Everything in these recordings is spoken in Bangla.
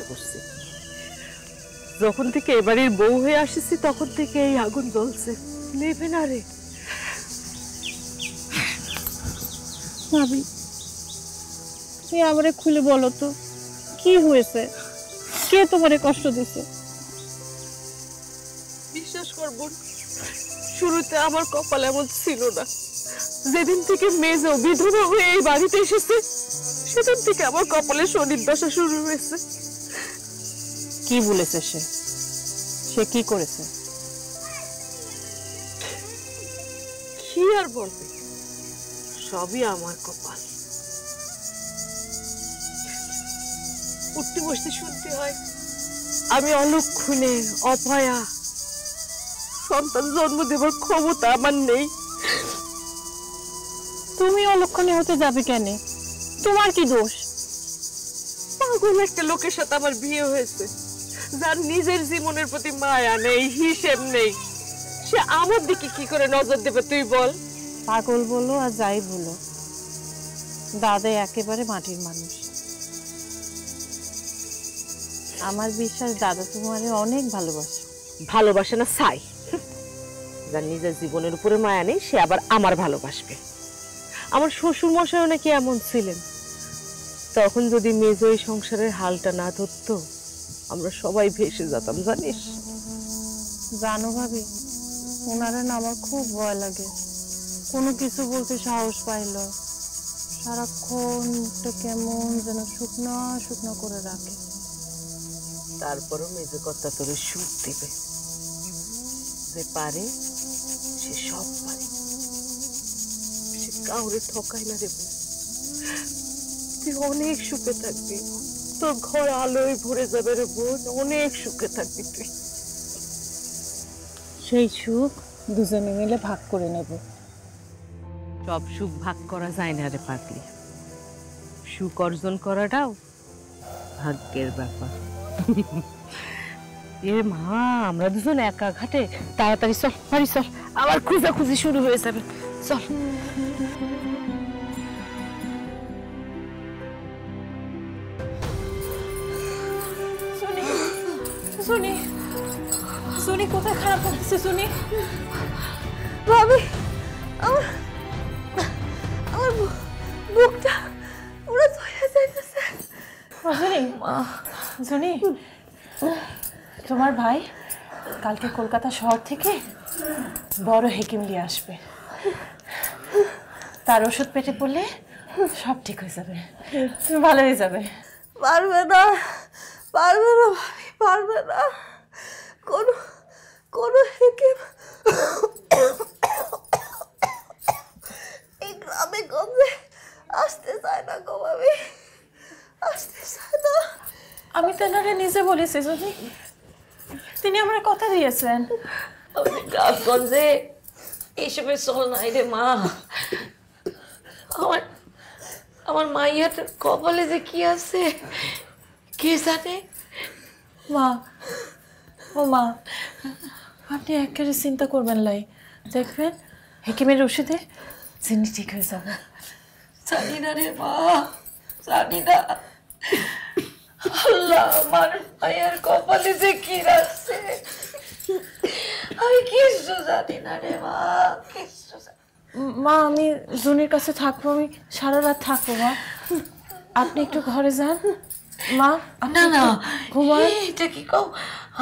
করছি। যখন থেকে এবারের বউ হয়ে আসিছি তখন থেকে এই আগুন জ্বলছে, নেবে না রে। ভাবি, তুমি আমারে খুলে বলো তো কি হয়েছে, কে তোমারে কষ্ট দিছে? বিশ্বাস করব, শুরুতে আমার কপাল এমন ছিল না। যেদিন থেকে মেজো বিধবা হয়ে এই বাড়িতে এসেছে সেদিন থেকে আমার কপালে শনির দশা শুরু হয়েছে। কি বলেছে সে? সে কি করেছে? কি আর বলবে, সবই আমার কপাল। উঠতে বসতে শুনতে হয় আমি অলক্ষণে, অপয়া, সন্তান জন্ম দেবার ক্ষমতা আমার নেই। তুমি অলক্ষণে হতে যাবে কেন? তোমার কি দোষ? পাগল একটা লোকের সাথে আমার বিয়ে হয়েছে, যার নিজের জীবনের প্রতি মায়া নেই, হিসেব নেই। সে আমার দিকে কি করে নজর দেবে তুই বল? পাগল বলো আর যাই বলো, দাদা একেবারে মাটির মানুষ। আমার বিশ্বাস দাদা তোমারে অনেক ভালোবাসে। ভালোবাসে না চাই, যার নিজের জীবনের উপরে মায়া নেই সে আবার আমার ভালোবাসবে। আমার শ্বশুর মশাইও নাকি এমন ছিলেন। তখন যদি মেজো এই সংসারের হালটা না ধরতো আমরা সবাই ভেসে যেতাম, জানিস? জানো ভাবি, ওনারা না আমার খুব ভয় লাগে। কোনো কিছু বলতে সাহস পাইল, সারাক্ষণ মুখটা কেমন যেন শুকনো শুকনো করে রাখে। তারপরও মেজো কর্তা তোরে সুখ দেবে, যে পারে সে সব পারে, সে কাউরে ঠকায় না রে। তুই অনেক সুখে থাকবি, তোর ঘর আলোয় ভরে যাবে রে বোন, অনেক সুখে থাকবি তুই। সেই সুখ দুজনে মিলে ভাগ করে নেব। সব সুখ ভাগ করা যায় না রে পাগলি, সুখ অর্জন করাটাও ভাগ্যের ব্যাপার। এ মা, আমরা দুজন একা ঘাটে, তাড়াতাড়ি চল, বাড়ি চল, আবার খুঁজাখুঁজি শুরু হয়ে যাবে। চল। সুনি, সুনি কোথায় খারাপ লাগছে? সুনি ভাবি, আমার বুকটা পুরো ধরে যাইতেছে। সুনি, সুনি, তোমার ভাই কালকে কলকাতা শহর থেকে বড় হেকিম নিয়ে আসবে। তার ওষুধ পেটে পড়লে সব ঠিক হয়ে যাবে, তুমি ভালো হয়ে যাবে। পারবে না, পারবে না ভাবি, পারবে না। কোনো কোনো হেকিম এই গ্রামে গঞ্জে আসতে চায় না গো ভাবি, আসতে চায় না। আমি তেনারে নিজে বলেছি, যদি তিনি আমার কথা দিয়েছেন। গ্রামগঞ্জে এইসবের চল নাই রে মা। আমার আমার মাইয়ার কপালে যে কি আছে কে জানে। মা, ও মা, আপনি একেবারে চিন্তা করবেন লাই, দেখবেন হেকিমের ওষুধে চিনি ঠিক হয়ে যাবে। জানি না রে মা, জানি না। আল্লাহ আমার মায়ের কপালে যে কি রাখছে আমি কিছু জানি না রে মা, কিছু জানি। মা, আমি জুনির কাছে থাকবো, আমি সারা রাত থাকবো। মা, আপনি একটু ঘরে যান। মা, না না, ঘুমান। এটা কি কও?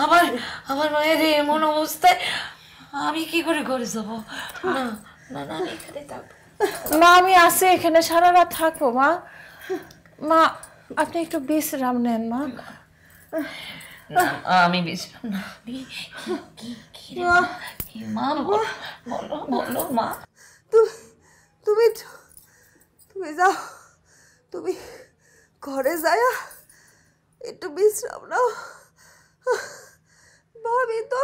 আমার আমার মায়ের এমন অবস্থায় আমি কি করে ঘরে যাবো? না না না, আমি এখানে থাকবো। মা, আমি আছি এখানে, সারা রাত থাকবো। মা, মা, আপনি একটু বিশ্রাম নেন। মা, আমি বিশ্রাম না, কি মা, বলো বলো মা। তুমি তুমি যাও, তুমি ঘরে যায়া একটু বিশ্রাম নাও। ভাবি তো